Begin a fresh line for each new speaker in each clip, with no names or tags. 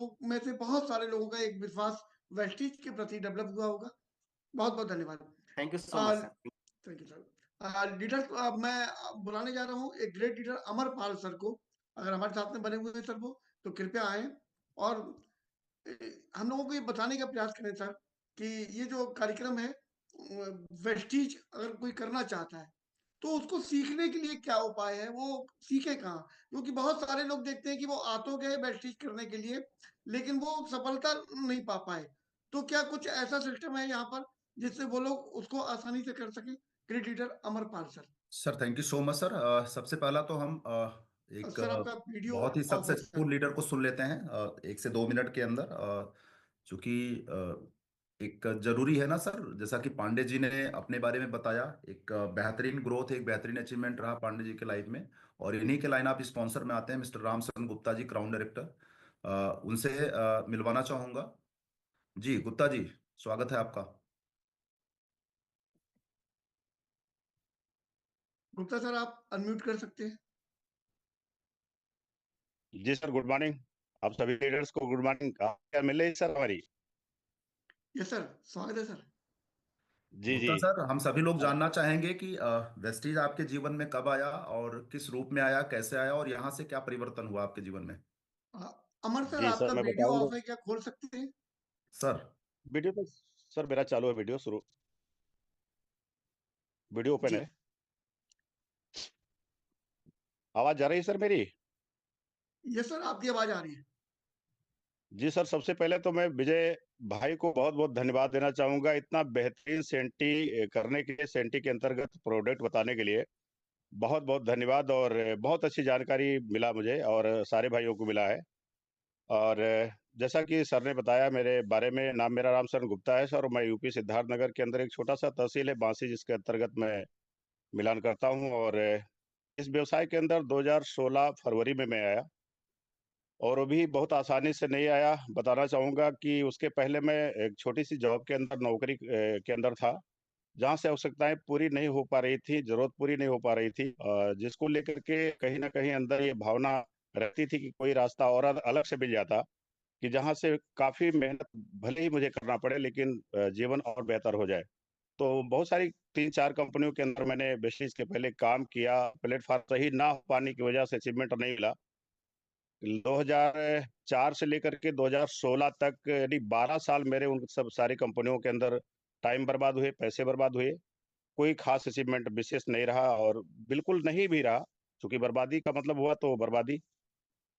लोगों में से बहुत सारे लोगों का एक विश्वास वेस्टीज के प्रति डेवलप हुआ होगा। बहुत बहुत धन्यवाद।
Thank you so much sir.
Thank you sir. Leader मैं बुलाने जा रहा हूँ एक ग्रेट लीडर अमरपाल सर को। अगर हमारे साथ में बने हुए हैं सर वो, तो कृपया आए और हम लोगों को ये बताने का प्रयास करें सर कि ये जो कार्यक्रम है वेस्टीज अगर कोई करना चाहता है तो उसको सीखने के लिए क्या उपाय है, वो सीखे कहाँ? क्योंकि बहुत सारे लोग देखते हैं कि वो आ तो गए वेस्टीज करने के लिए, लेकिन वो सफलता नहीं पा पाए। तो क्या कुछ ऐसा सिस्टम है यहाँ पर जिससे वो लोग उसको आसानी से कर सकें? Great leader Amarpal sir.
Sir thank you so much sir. सबसे पहला तो हम एक
सर आपका वीडियो
बहुत ही
ऑफ है सर।
सक्सेसफुल लीडर को सुन लेते हैं 1 से 2 मिनट के अंदर। चूंकि एक जरूरी है ना सर, जैसा कि पांडे जी ने अपने बारे में बताया, एक बेहतरीन ग्रोथ, एक बेहतरीन अचीवमेंट रहा पांडे जी के लाइफ में। और इन्हीं के लाइन आप स्पॉन्सर में आते हैं मिस्टर राम शरण गुप्ता जी, क्राउन डायरेक्टर। उनसे मिलवाना चाहूंगा। जी गुप्ता जी, स्वागत है आपका।
गुप्ता सर आप अनम्यूट कर सकते हैं।
जी सर, गुड मॉर्निंग। आप सभी लीडर्स को गुड मॉर्निंग। क्या मिल रही सर हमारी?
यस सर, स्वागत है सर।
जी
गुप्ता
जी।
सर, हम सभी लोग जानना चाहेंगे कि वेस्टीज आपके जीवन में कब आया और किस रूप में आया, कैसे आया, और यहाँ से क्या परिवर्तन हुआ आपके जीवन में।
अमर सर
जी सर,
आपका
मैं
वीडियो
बताऊंगा।
ऑफ है, क्या खोल सकते हैं?
सर
वीडियो तो सर मेरा चालू है, वीडियो शुरू, वीडियो ओपन
जी
है। आवाज जा रही है सर मेरी?
यस सर, आपकी आवाज आ रही है।
जी सर, सबसे पहले तो मैं विजय भाई को बहुत बहुत धन्यवाद देना चाहूंगा, इतना बेहतरीन सेंटी करने के लिए, सेंटी के अंतर्गत प्रोडक्ट बताने के लिए बहुत बहुत धन्यवाद। और बहुत अच्छी जानकारी मिला मुझे और सारे भाइयों को मिला है। और जैसा कि सर ने बताया मेरे बारे में, नाम मेरा राम शरण गुप्ता है सर, और मैं यूपी सिद्धार्थनगर के अंदर एक छोटा सा तहसील है बांसी, जिसके अंतर्गत मैं मिलान करता हूं। और इस व्यवसाय के अंदर 2016 फरवरी में मैं आया, और वो भी बहुत आसानी से नहीं आया। बताना चाहूंगा कि उसके पहले मैं एक छोटी सी जॉब के अंदर, नौकरी के अंदर था, जहाँ से आवश्यकताएं पूरी नहीं हो पा रही थी, जरूरत पूरी नहीं हो पा रही थी, जिसको लेकर के कहीं ना कहीं अंदर ये भावना रहती थी कि कोई रास्ता और अलग से मिल जाता, कि जहाँ से काफी मेहनत भले ही मुझे करना पड़े, लेकिन जीवन और बेहतर हो जाए। तो बहुत सारी 3-4 कंपनियों के अंदर मैंने बेसिस के पहले काम किया, प्लेटफॉर्म सही ना हो पाने की वजह से अचीवमेंट नहीं मिला। 2004 से लेकर के 2016 तक, यानी 12 साल मेरे उन सब सारी कंपनियों के अंदर टाइम बर्बाद हुए, पैसे बर्बाद हुए। कोई खास अचीवमेंट विशेष नहीं रहा, और बिल्कुल नहीं भी रहा, क्योंकि बर्बादी का मतलब हुआ तो बर्बादी।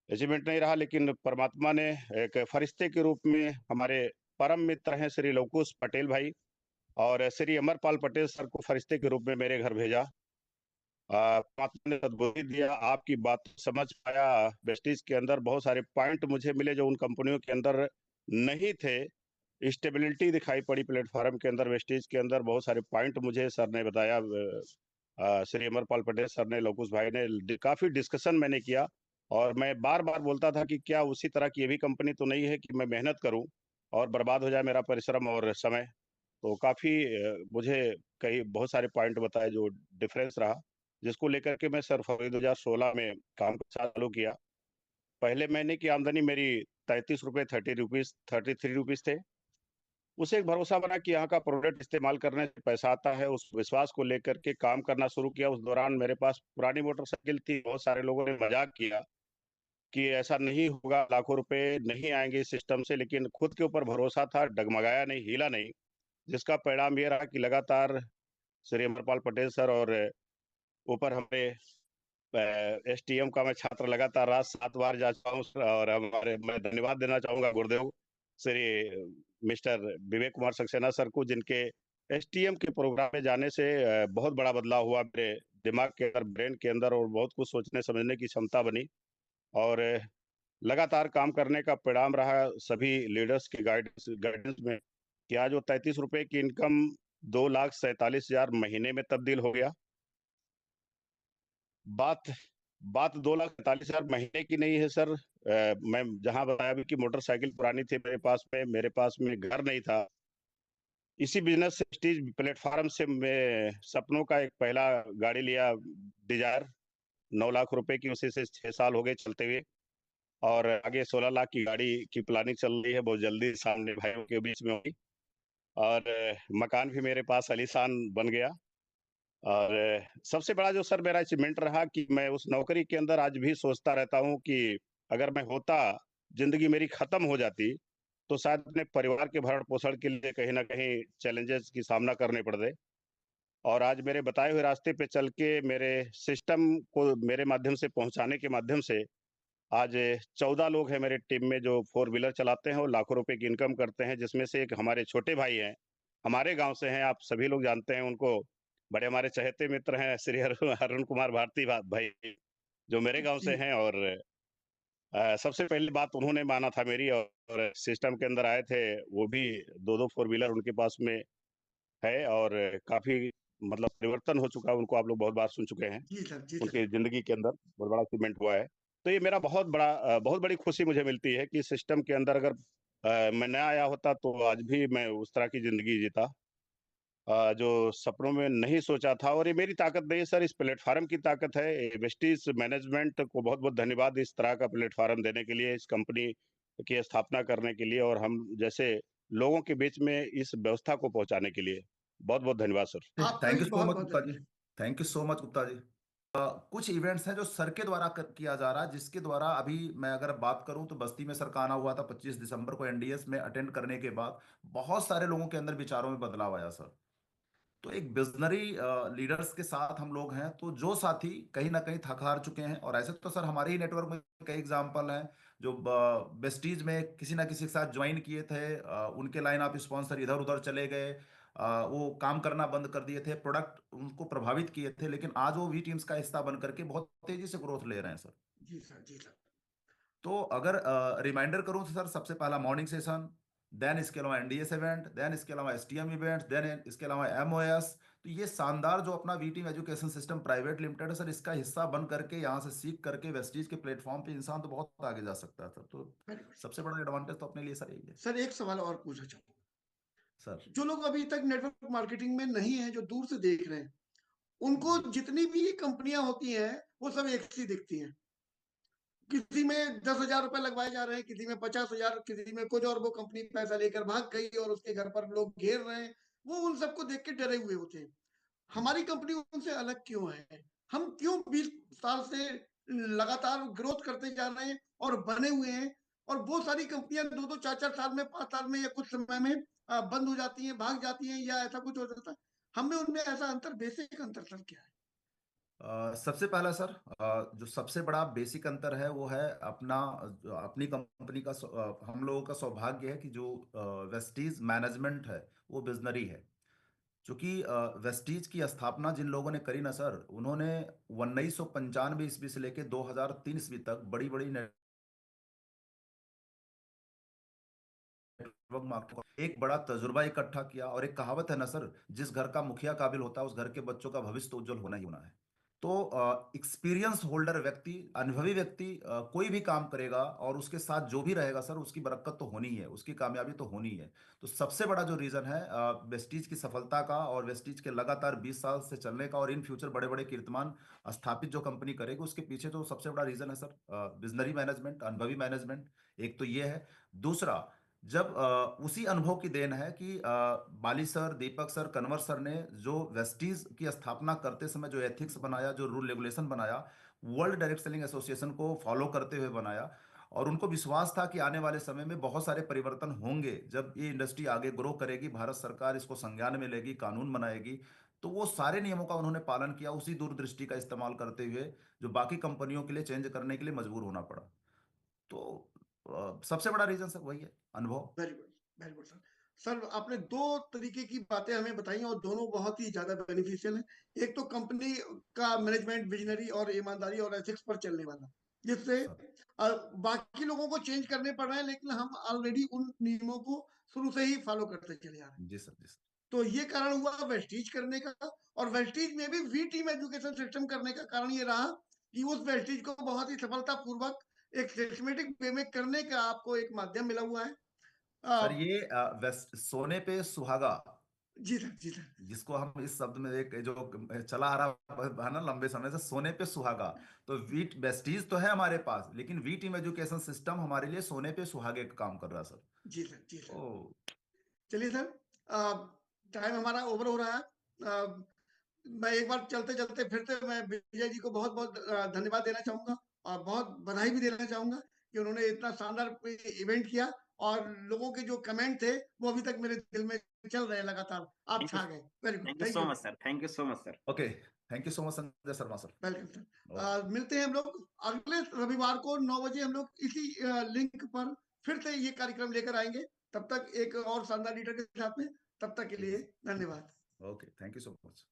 अचीवमेंट नहीं रहा, लेकिन परमात्मा ने एक फरिश्ते के रूप में हमारे परम मित्र हैं श्री लवकुश पटेल भाई और श्री अमरपाल पटेल सर को फरिश्ते के रूप में मेरे घर भेजा। परमात्मा ने सद्बुद्धि दिया, आपकी बात समझ पाया। वेस्टीज के अंदर बहुत सारे पॉइंट मुझे मिले जो उन कंपनियों के अंदर नहीं थे। स्टेबिलिटी दिखाई पड़ी प्लेटफॉर्म के अंदर, वेस्टीज के अंदर बहुत सारे पॉइंट मुझे सर ने बताया। श्री अमरपाल पटेल सर ने, लवकुश भाई ने, काफी डिस्कशन मैंने किया। और मैं बार बार बोलता था कि क्या उसी तरह की ये भी कंपनी तो नहीं है कि मैं मेहनत करूं और बर्बाद हो जाए मेरा परिश्रम और समय। तो काफी मुझे कई बहुत सारे पॉइंट बताए जो डिफरेंस रहा, जिसको लेकर के मैं सर फरवरी 2016 में काम चालू किया। पहले महीने की आमदनी मेरी 33 रुपये, 33 रुपीज थे। उसे एक भरोसा बना कि यहाँ का प्रोडक्ट इस्तेमाल करने से पैसा आता है, उस विश्वास को लेकर के काम करना शुरू किया। उस दौरान मेरे पास पुरानी मोटरसाइकिल थी, बहुत सारे लोगों ने मजाक किया कि ऐसा नहीं होगा, लाखों रुपए नहीं आएंगे इस सिस्टम से, लेकिन खुद के ऊपर भरोसा था, डगमगाया नहीं, हिला नहीं, जिसका परिणाम ये रहा कि लगातार श्री अमरपाल पटेल सर और ऊपर हमारे एसटीएम का मैं छात्र, लगातार रात 7 बार जा चुका हूँ सर। और हमारे, मैं धन्यवाद देना चाहूंगा गुरुदेव श्री मिस्टर विवेक कुमार सक्सेना सर को, जिनके एसटीएम के प्रोग्राम में जाने से बहुत बड़ा बदलाव हुआ मेरे दिमाग के अंदर, ब्रेन के अंदर, और बहुत कुछ सोचने समझने की क्षमता बनी। और लगातार काम करने का परिणाम रहा सभी लीडर्स के गाइडेंस में, कि आज वो 33 रुपए की इनकम 2,47,000 महीने में तब्दील हो गया। बात बात 2,47,000 महीने की नहीं है सर। मैं जहां बताया भी कि मोटरसाइकिल पुरानी थी मेरे पास में घर नहीं था। इसी बिजनेस से, स्टीज प्लेटफॉर्म से, मैं सपनों का एक पहला गाड़ी लिया, डिजायर, 9 लाख रुपए की, उसे से 6 साल हो गए चलते हुए। और आगे 16 लाख की गाड़ी की प्लानिंग चल रही है, बहुत जल्दी सामने भाइयों के बीच में होगी। और मकान भी मेरे पास आलीशान बन गया। और सबसे बड़ा जो सर मेरा अचीवमेंट रहा कि मैं उस नौकरी के अंदर आज भी सोचता रहता हूँ कि अगर मैं होता, ज़िंदगी मेरी खत्म हो जाती, तो शायद अपने परिवार के भरण-पोषण के लिए कहीं न कहीं चैलेंजेस की सामना करने पड़ते। और आज मेरे बताए हुए रास्ते पे चल के मेरे सिस्टम को मेरे माध्यम से पहुँचाने के माध्यम से आज 14 लोग हैं मेरे टीम में जो फ़ोर व्हीलर चलाते हैं और लाखों रुपए की इनकम करते हैं, जिसमें से एक हमारे छोटे भाई हैं, हमारे गाँव से हैं, आप सभी लोग जानते हैं उनको, बड़े हमारे चहेते मित्र हैं श्री अरुण कुमार भारती भाई, जो मेरे गाँव से
जी,
हैं। और सबसे पहली बात उन्होंने माना था मेरी, और सिस्टम के अंदर आए थे, वो भी 2-2 फ़ोर व्हीलर उनके पास में है। और काफ़ी मतलब परिवर्तन हो चुका है, उनको आप लोग बहुत बार सुन चुके हैं।
जी सर, जी सर।
उनकी ज़िंदगी के अंदर बहुत बड़ा अचीवमेंट हुआ है। तो ये मेरा बहुत बड़ी खुशी मुझे मिलती है कि सिस्टम के अंदर अगर मैं ना आया होता तो आज भी मैं उस तरह की ज़िंदगी जीता, जो सपनों में नहीं सोचा था। और ये मेरी ताकत नहीं है सर, इस प्लेटफ़ॉर्म की ताकत है। वेस्टीज़ मैनेजमेंट को बहुत-बहुत धन्यवाद इस तरह का प्लेटफ़ॉर्म देने के लिए, इस कंपनी की स्थापना करने के लिए और हम जैसे लोगों के बीच में इस व्यवस्था को पहुँचाने के लिए। बहुत-बहुत धन्यवाद सर।
आपका
थैंक
भी
यू सो मच
बहुत-बहुत
गुप्ता जी।
धन्यवाद।
Thank you so much Gupta ji. कुछ इवेंट्स हैं जो सर के द्वारा किया जा रहा है, जिसके द्वारा अभी मैं अगर बात करूं तो बस्ती में सर का आना हुआ था 25 दिसंबर को एनडीएस में अटेंड करने के बाद बहुत सारे लोगों के अंदर विचारों में बदलाव आया सर। तो एक विजनरी लीडर्स के साथ हम लोग हैं, तो जो साथी कहीं ना कहीं थक हार चुके हैं, और ऐसे तो सर हमारे ही नेटवर्क में कई एग्जांपल हैं जो वेस्टीज में किसी ना किसी के साथ ज्वाइन किए थे, उनके लाइन ऑफ स्पॉन्सर इधर उधर चले गए, वो काम करना बंद कर दिए थे, प्रोडक्ट उनको प्रभावित किए थे, लेकिन आज वो वी टीम्स का हिस्सा बन करके बहुत तेजी से ग्रोथ ले रहे हैं सर।
जी सर, जी सर।
तो अगर रिमाइंडर करूं तो सर सबसे पहला मॉर्निंग सेशन, देन इसके अलावा एनडीएस इवेंट, देन इसके अलावा एसटीएम इवेंट, देन इसके अलावा एमओएस। तो ये शानदार जो अपना V team education system private limited है सर, इसका हिस्सा बन करके यहाँ से सीख करके वेस्टीज के प्लेटफॉर्म पे इंसान तो बहुत आगे जा सकता है सर। तो
वेरी गुड सर।
सबसे बड़ा एडवांटेज तो अपने लिए सर यही है
सर एक सवाल और पूछना चाहूँगा।
सर।
जो लोग अभी तक नेटवर्क मार्केटिंग में नहीं हैं, जो दूर से देख रहे हैं, उनको
जी
जितनी भी कंपनियाँ होती हैं, वो सब एक सी दिखती हैं। किसी में 10,000 रुपए लगवाए जा रहे हैं, किसी में 50,000, किसी में कुछ, और वो कंपनी पैसा लेकर भाग गई और उसके घर पर लोग घेर रहे हैं। वो उन सबको देख के डरे हुए होते हैं।
जी
हमारी कंपनी उनसे अलग क्यों है? हम क्यों 20 साल से लगातार ग्रोथ करते जा रहे हैं और बने हुए हैं, और वो सारी कंपनियां 2-2, 4-4 साल में, 5 साल में या कुछ समय में बंद हो जाती हैं, भाग जाती हैं, या ऐसा कुछ हो जाता है। हम में उनमें ऐसा अंतर, बेसिक अंतर सर क्या है?
सबसे पहला सर, जो सबसे बड़ा बेसिक अंतर है वो है अपनी कंपनी का हम लोगों का सौभाग्य है कि जो वेस्टीज मैनेजमेंट है वो विजनरी है। क्योंकि वेस्टीज की स्थापना जिन लोगों ने करी ना सर, उन्होंने 1995 ईस्वी से लेके 2003 ईस्वी तक बड़ी बड़ी नेटवर्क मार्केट एक बड़ा तजुर्बा इकट्ठा किया। और एक कहावत है ना सर, जिस घर का मुखिया काबिल होता है उस घर के बच्चों का भविष्य तो उज्जवल होना ही होना है। तो एक्सपीरियंस होल्डर व्यक्ति, अनुभवी व्यक्ति कोई भी काम करेगा और उसके साथ जो भी रहेगा सर, उसकी बरकत तो होनी ही है, उसकी कामयाबी तो होनी ही है। तो सबसे बड़ा जो रीजन है वेस्टीज की सफलता का और वेस्टीज के लगातार 20 साल से चलने का और इन फ्यूचर बड़े बड़े कीर्तिमान स्थापित जो कंपनी करेगी, उसके पीछे तो सबसे बड़ा रीजन है सर विजनरी मैनेजमेंट, अनुभवी मैनेजमेंट। एक तो ये है। दूसरा, जब उसी अनुभव की देन है कि बाली सर, दीपक सर, कन्वर सर ने जो वेस्टीज की स्थापना करते समय जो एथिक्स बनाया, जो रूल रेगुलेशन बनाया, वर्ल्ड डायरेक्ट सेलिंग एसोसिएशन को फॉलो करते हुए बनाया। और उनको विश्वास था कि आने वाले समय में बहुत सारे परिवर्तन होंगे, जब ये इंडस्ट्री आगे ग्रो करेगी, भारत सरकार इसको संज्ञान में लेगी, कानून बनाएगी। तो वो सारे नियमों का उन्होंने पालन किया, उसी दूरदृष्टि का इस्तेमाल करते हुए जो बाकी कंपनियों के लिए चेंज करने के लिए मजबूर होना पड़ा। तो सबसे बड़ा रीजन सर वही है, अनुभव।
Very good, very good sir. Sir आपने 2 तरीके की बातें हमें बताई और दोनों बहुत ही ज़्यादा बेनिफिशियल हैं। एक तो कंपनी का मैनेजमेंट विज़नरी और ईमानदारी और एथिक्स पर चलने वाला, जिससे
सर
बाकी लोगों को चेंज करने पड़ रहे हैं, लेकिन हम ऑलरेडी उन नियमों को शुरू से ही फॉलो करते चले आ रहे हैं।
जी सर, जी सर।
तो ये कारण हुआ वेस्टीज करने का, और वेस्टीज में भी वी टीम एजुकेशन सिस्टम करने का कारण ये रहा कि उस वेस्टीज को बहुत ही सफलतापूर्वक एक सिस्टमेटिक वे में करने का आपको एक माध्यम मिला हुआ है।
सर ये वेस्ट सोने पे सुहागा,
जी सर, जी सर।
जिसको हम इस शब्द में एक जो चला आ रहा है ना लंबे समय से, सोने पे सुहागा। तो वीट वेस्टीज तो है हमारे पास, लेकिन वी टीम एजुकेशन सिस्टम हमारे लिए सोने पे सुहागे का काम कर रहा है सर।
जी सर, जी सर।
ओ
चलिए सर, टाइम हमारा ओवर हो रहा है। मैं एक बार चलते-चलते फिरते मैं विजय जी को बहुत-बहुत धन्यवाद देना चाहूँगा और बहुत बधाई भी देना चाहूँगा कि उन्होंने इतना शानदार इवेंट किया और लोगों के जो कमेंट थे, वो अभी तक मेरे दिल में चल रहे हैं लगातार। आप
थैंक यू,
छा गए। Very good,
thank you
thank
so
you.
Much sir, thank you so much sir.
Okay, thank you so much Sanjay Sharma sir.
Welcome sir.
Okay,
मिलते हैं हम लोग अगले रविवार को 9 बजे हम लोग इसी लिंक पर फिर से ये कार्यक्रम लेकर आएँगे। तब तक एक और शानदार लीडर के साथ में, तब तक के
ठीक है
लिए
सर।
धन्यवाद।
Okay, thank you so much.